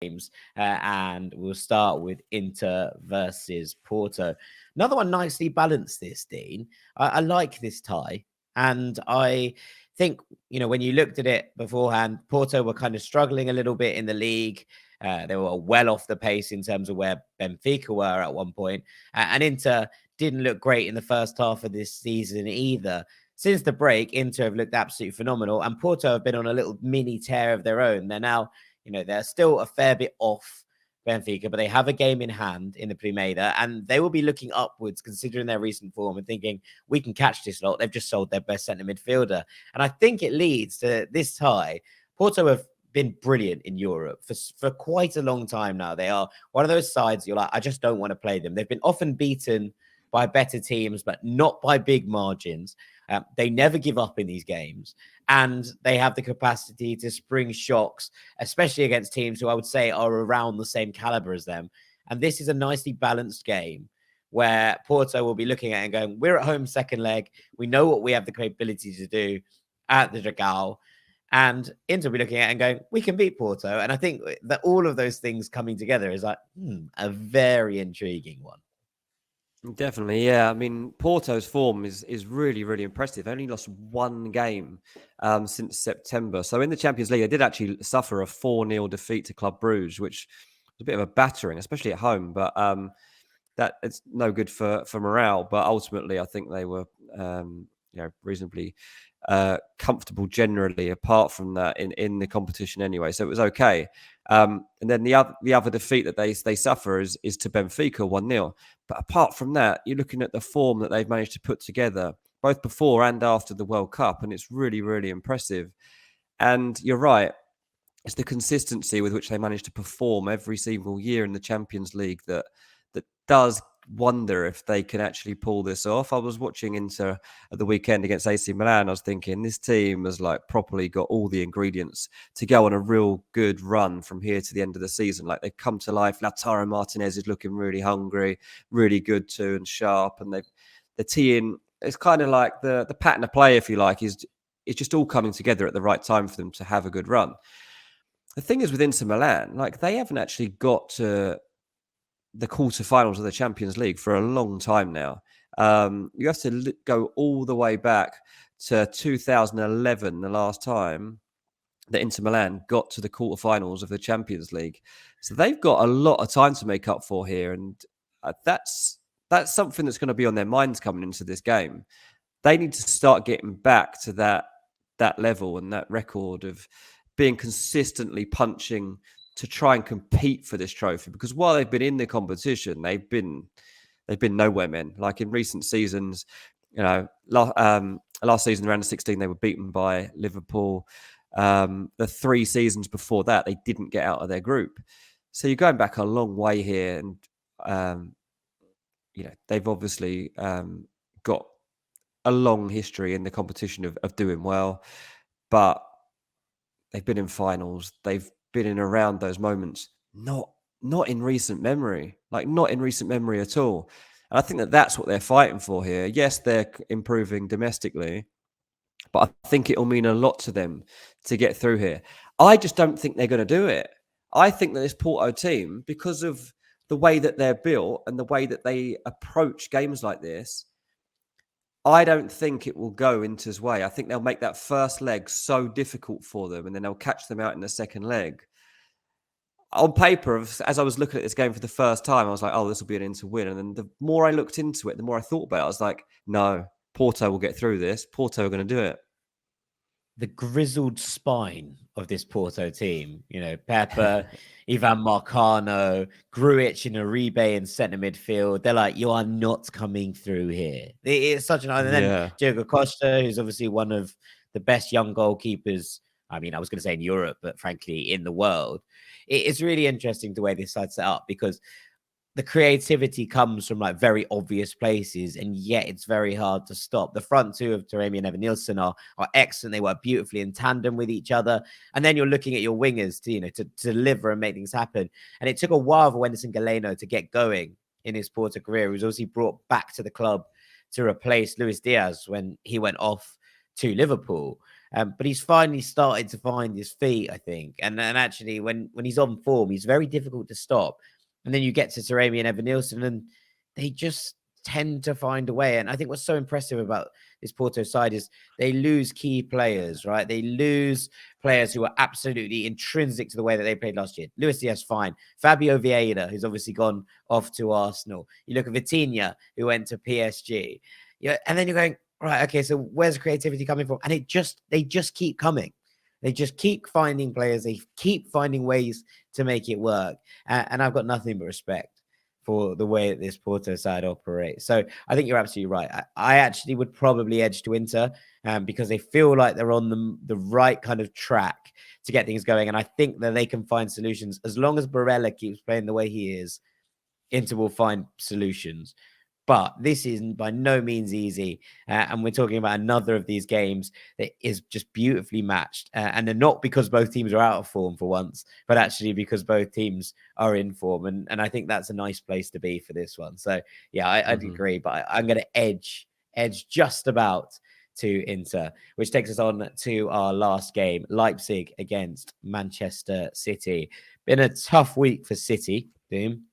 games, and we'll start with Inter versus Porto. Another one nicely balanced this, Dean. I like this tie. And I think, when you looked at it beforehand, Porto were kind of struggling a little bit in the league. They were well off the pace in terms of where Benfica were at one point. And Inter didn't look great in the first half of this season either. Since the break, Inter have looked absolutely phenomenal, and Porto have been on a little mini tear of their own. They're now, they're still a fair bit off Benfica, but they have a game in hand in the Primera, and they will be looking upwards considering their recent form and thinking, we can catch this lot. They've just sold their best centre midfielder. And I think it leads to this tie. Porto have been brilliant in Europe for quite a long time now. They are one of those sides you're like, I just don't want to play them. They've been often beaten by better teams, but not by big margins. They never give up in these games, and they have the capacity to spring shocks, especially against teams who I would say are around the same caliber as them. And this is a nicely balanced game where Porto will be looking at it and going, we're at home second leg. We know what we have the capability to do at the Dragao. And Inter will be looking at it and going, we can beat Porto. And I think that all of those things coming together is like a very intriguing one. Definitely, yeah. I mean, Porto's form is really, really impressive. They only lost one game since September. So in the Champions League, they did actually suffer a 4-0 defeat to Club Brugge, which was a bit of a battering, especially at home. But that it's no good for morale. But ultimately, I think they were reasonably comfortable generally, apart from that in the competition anyway. So it was okay. And then the other defeat that they suffer is to Benfica 1-0. But apart from that, you're looking at the form that they've managed to put together, both before and after the World Cup, and it's really, really impressive. And you're right, it's the consistency with which they manage to perform every single year in the Champions League that does wonder if they can actually pull this off. I was watching Inter at the weekend against AC Milan. I was thinking this team has properly got all the ingredients to go on a real good run from here to the end of the season. They've come to life. Lautaro Martinez is looking really hungry, really good too, and sharp. And the team, it's kind of like the pattern of play, if you like, is just all coming together at the right time for them to have a good run. The thing is with Inter Milan, they haven't actually got to the quarterfinals of the Champions League for a long time now. You have to go all the way back to 2011, the last time that Inter Milan got to the quarterfinals of the Champions League. So they've got a lot of time to make up for here, and that's something that's going to be on their minds coming into this game. They need to start getting back to that level and that record of being consistently punching to try and compete for this trophy, because while they've been in the competition, they've been nowhere, man. In recent seasons, last season, around the 16, they were beaten by Liverpool. The 3 seasons before that, they didn't get out of their group. So you're going back a long way here, and they've obviously got a long history in the competition of doing well, but they've been in finals. They've been in around those moments, not in recent memory, not in recent memory at all. And I think that's what they're fighting for here. Yes, they're improving domestically, but I think it'll mean a lot to them to get through here. I just don't think they're going to do it. I think that this Porto team, because of the way that they're built and the way that they approach games like this, I don't think it will go Inter's way. I think they'll make that first leg so difficult for them, and then they'll catch them out in the second leg. On paper, as I was looking at this game for the first time, I was like, oh, this will be an Inter win. And then the more I looked into it, the more I thought about it, I was like, no, Porto will get through this. Porto are going to do it. The grizzled spine of this Porto team, Pepper, Ivan Marcano, Grujic and Uribe in centre midfield. They're like, you are not coming through here. It's such an... And then Diogo Costa, who's obviously one of the best young goalkeepers, I was going to say in Europe, but frankly, in the world. It's really interesting the way this side's set up, because the creativity comes from very obvious places, and yet it's very hard to stop. The front two of Taremi and Evan Nielsen are excellent. They work beautifully in tandem with each other. And then you're looking at your wingers to deliver and make things happen. And it took a while for Wenderson Galeno to get going in his Porto career. He was obviously brought back to the club to replace Luis Diaz when he went off to Liverpool. But he's finally started to find his feet, I think. And actually, when he's on form, he's very difficult to stop. And then you get to Taremi and Evan Nielsen, and they just tend to find a way. And I think what's so impressive about this Porto side is they lose key players, right? They lose players who are absolutely intrinsic to the way that they played last year. Luis Diaz, fine. Fabio Vieira, who's obviously gone off to Arsenal. You look at Vitinha, who went to PSG. Yeah, and then you're going, right, okay, so where's the creativity coming from? And they just keep coming. They just keep finding players. They keep finding ways to make it work. And I've got nothing but respect for the way that this Porto side operates. So I think you're absolutely right. I actually would probably edge to Inter because they feel like they're on the right kind of track to get things going. And I think that they can find solutions. As long as Barella keeps playing the way he is, Inter will find solutions. But this is by no means easy. And we're talking about another of these games that is just beautifully matched. And they're not because both teams are out of form for once, but actually because both teams are in form. And I think that's a nice place to be for this one. So, yeah, I'd agree. But I'm going to edge just about to Inter, which takes us on to our last game, Leipzig against Manchester City. Been a tough week for City, Doom,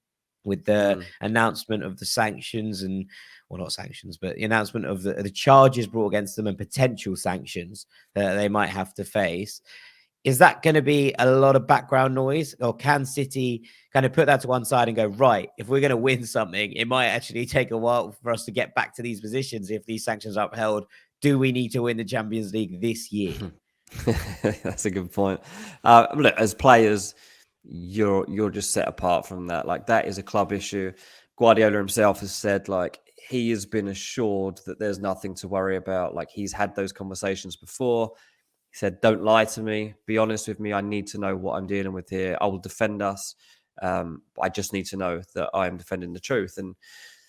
with the announcement of the sanctions and, well, not sanctions, but the announcement of the charges brought against them and potential sanctions that they might have to face. Is that going to be a lot of background noise, or can City kind of put that to one side and go, right, if we're going to win something, it might actually take a while for us to get back to these positions if these sanctions are upheld? Do we need to win the Champions League this year? That's a good point. Look, as players, you're just set apart from that. Like, that is a club issue. Guardiola himself has said, like, he has been assured that there's nothing to worry about. Like, he's had those conversations before. He said, don't lie to me. Be honest with me. I need to know what I'm dealing with here. I will defend us. I just need to know that I am defending the truth. And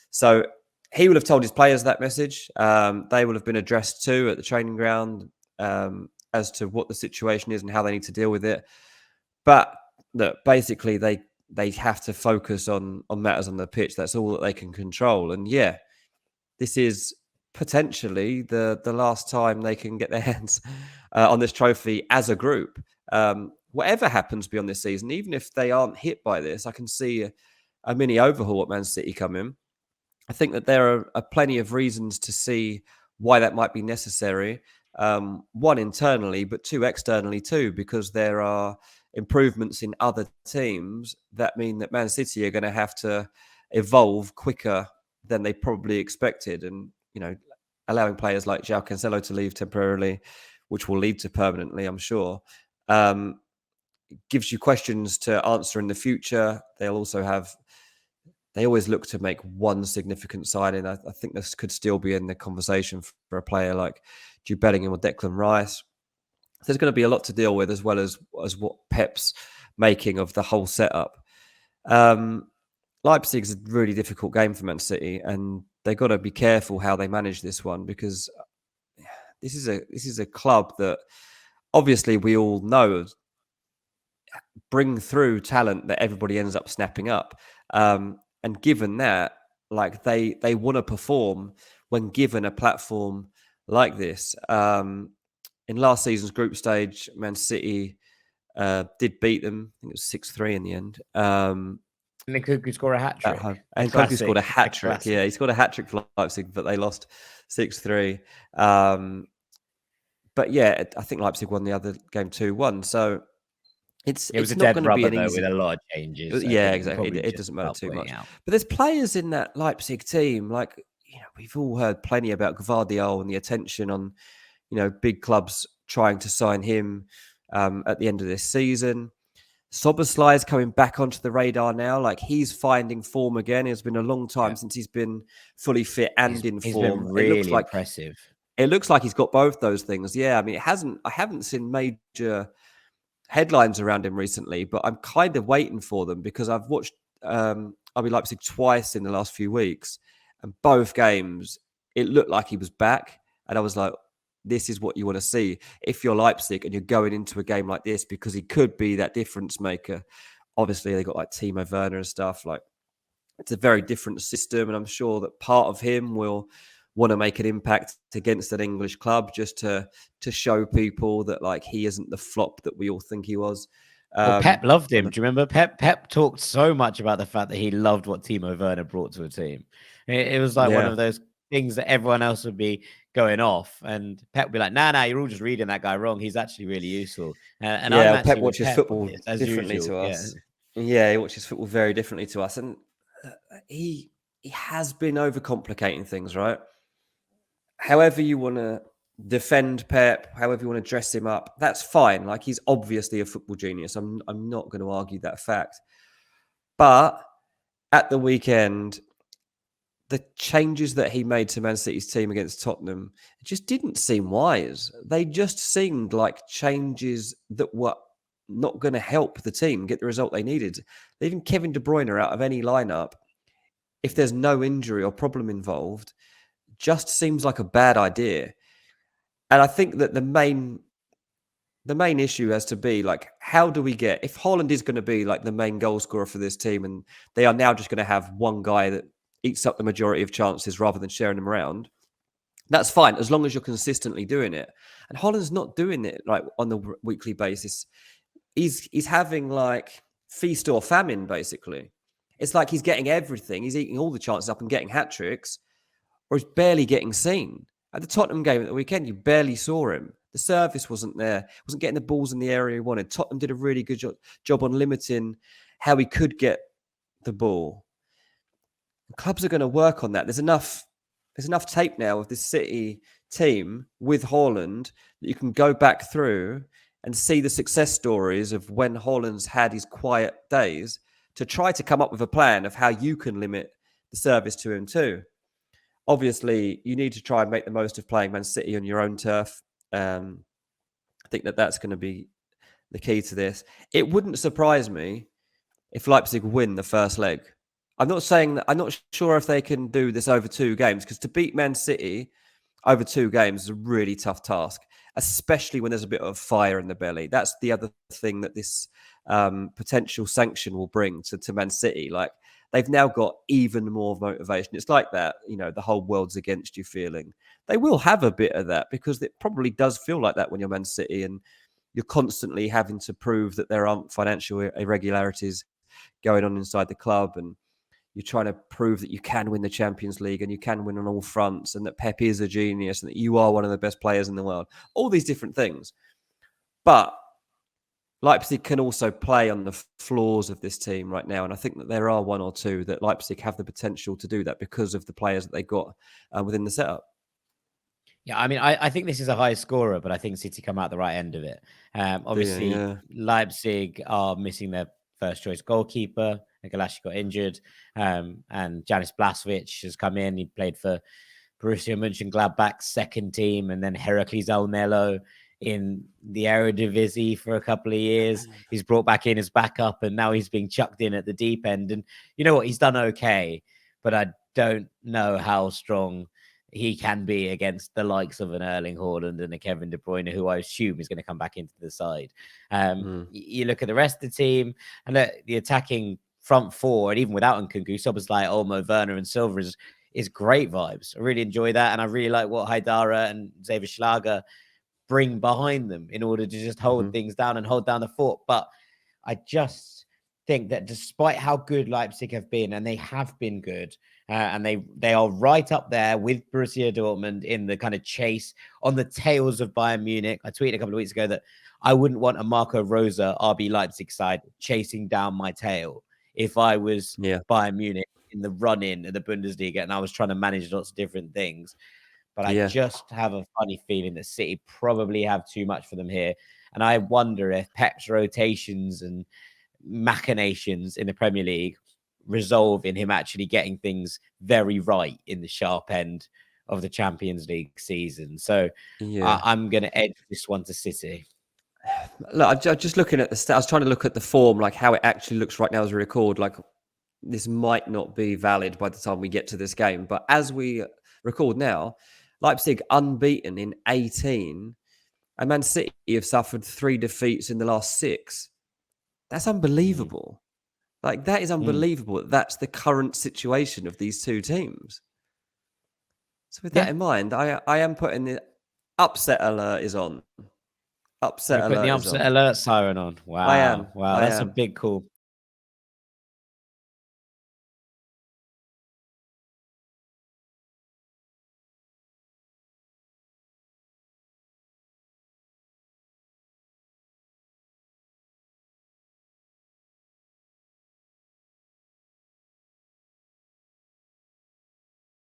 so he will have told his players that message. They will have been addressed to at the training ground as to what the situation is and how they need to deal with it. But look, basically, they have to focus on matters on the pitch. That's all that they can control. And yeah, this is potentially the last time they can get their hands on this trophy as a group. Whatever happens beyond this season, even if they aren't hit by this, I can see a mini overhaul at Man City coming. I think that there are plenty of reasons to see why that might be necessary. One, internally, but two, externally too, because there are improvements in other teams that mean that Man City are going to have to evolve quicker than they probably expected. And, you know, allowing players like João Cancelo to leave temporarily, which will lead to permanently, I'm sure, gives you questions to answer in the future. They'll also have, they always look to make one significant signing. I think this could still be in the conversation for a player like Jude Bellingham or Declan Rice. There's going to be a lot to deal with, as well as what Pep's making of the whole setup. Leipzig's a really difficult game for Man City, and they've got to be careful how they manage this one, because this is a club that obviously we all know bring through talent that everybody ends up snapping up. And given that, like, they want to perform when given a platform like this. In last season's group stage, Man City did beat them. I think it was 6-3 in the end. And Nkunku scored a hat-trick. And Nkunku scored a hat-trick. Yeah, he scored a hat-trick for Leipzig, but they lost 6-3. But yeah, I think Leipzig won the other game 2-1. So it was not going to be an easy, with a lot of changes. Yeah, exactly. It doesn't matter too much. But there's players in that Leipzig team, like, you know, we've all heard plenty about Gvardiol and the attention on, you know, big clubs trying to sign him at the end of this season. Szoboszlai is coming back onto the radar now. Like, he's finding form again. It's been a long time since he's been fully fit and in form. He's been really impressive. It looks like he's got both those things. Yeah, I mean, I haven't seen major headlines around him recently, but I'm kind of waiting for them, because I've watched RB Leipzig twice in the last few weeks, and both games it looked like he was back, and I was like, this is what you want to see if you're Leipzig and you're going into a game like this, because he could be that difference maker. Obviously, they got like Timo Werner and stuff. Like, it's a very different system, and I'm sure that part of him will want to make an impact against an English club just to show people that like he isn't the flop that we all think he was. Well, Pep loved him. And Do you remember? Pep talked so much about the fact that he loved what Timo Werner brought to a team. It was like one yeah, of those things that everyone else would be going off, and Pep would be like, "Nah, you're all just reading that guy wrong. He's actually really useful." And I'm yeah. Pep actually with watches Pep on football this, as differently usual. to Yeah. us. Yeah, he watches football very differently to us, and he has been overcomplicating things, right? However you want to defend Pep, however you want to dress him up, that's fine. Like he's obviously a football genius. I'm not going to argue that fact. But at the weekend, the changes that he made to Man City's team against Tottenham just didn't seem wise. They just seemed like changes that were not going to help the team get the result they needed. Leaving Kevin De Bruyne out of any lineup, if there's no injury or problem involved, just seems like a bad idea. And I think that the main issue has to be like, how do we get, if Haaland is going to be like the main goal scorer for this team and they are now just going to have one guy that eats up the majority of chances rather than sharing them around, that's fine as long as you're consistently doing it. And Haaland's not doing it like on the weekly basis. He's having like feast or famine basically. It's like he's getting everything. He's eating all the chances up and getting hat tricks, or he's barely getting seen. At the Tottenham game at the weekend, you barely saw him. The service wasn't there. Wasn't getting the balls in the area he wanted. Tottenham did a really good job on limiting how he could get the ball. Clubs are going to work on that. There's enough tape now of this City team with Haaland that you can go back through and see the success stories of when Haaland's had his quiet days to try to come up with a plan of how you can limit the service to him too. Obviously, you need to try and make the most of playing Man City on your own turf. I think that that's going to be the key to this. It wouldn't surprise me if Leipzig win the first leg. I'm not sure if they can do this over 2 games, because to beat Man City over 2 games is a really tough task, especially when there's a bit of fire in the belly. That's the other thing that this potential sanction will bring to Man City. Like, they've now got even more motivation. It's like that, the whole world's against you feeling. They will have a bit of that because it probably does feel like that when you're Man City and you're constantly having to prove that there aren't financial irregularities going on inside the club, and you're trying to prove that you can win the Champions League and you can win on all fronts, and that Pep is a genius and that you are one of the best players in the world. All these different things. But Leipzig can also play on the flaws of this team right now. And I think that there are 1 or 2 that Leipzig have the potential to do that because of the players that they got within the setup. Yeah, I mean, I think this is a high scorer, but I think City come out the right end of it. Obviously, Yeah. Leipzig are missing their first choice goalkeeper. Galashi got injured, and Janis Blažević has come in. He played for Borussia Mönchengladbach's second team, and then Heracles Almelo in the Eredivisie for a couple of years. He's brought back in as backup, and now he's being chucked in at the deep end. And you know what? He's done okay, but I don't know how strong he can be against the likes of an Erling Haaland and a Kevin De Bruyne, who I assume is going to come back into the side. You look at the rest of the team, and the attacking front four, and even without Nkunku, Sober's like Olmo, Werner, and Silva is great vibes. I really enjoy that, and I really like what Haidara and Xavier Schlager bring behind them in order to just hold things down and hold down the fort. But I just think that despite how good Leipzig have been, and they have been good, and they are right up there with Borussia Dortmund in the kind of chase on the tails of Bayern Munich. I tweeted a couple of weeks ago that I wouldn't want a Marco Rosa RB Leipzig side chasing down my tail if I was Bayern Munich in the run-in of the Bundesliga and I was trying to manage lots of different things. But I just have a funny feeling that City probably have too much for them here. And I wonder if Pep's rotations and machinations in the Premier League resolve in him actually getting things very right in the sharp end of the Champions League season. So I'm going to edge this one to City. Look, I'm just looking at the stats. I was trying to look at the form, like how it actually looks right now as we record. Like, this might not be valid by the time we get to this game. But as we record now, Leipzig unbeaten in 18, and Man City have suffered 3 defeats in the last 6. That's unbelievable. Like, that is unbelievable. That's the current situation of these 2 teams. So with that Yeah, in mind, I am putting the upset alert is on. Upset you're putting the alert is upset on. alert siren on. I Wow, am. wow, I that's a am. big call.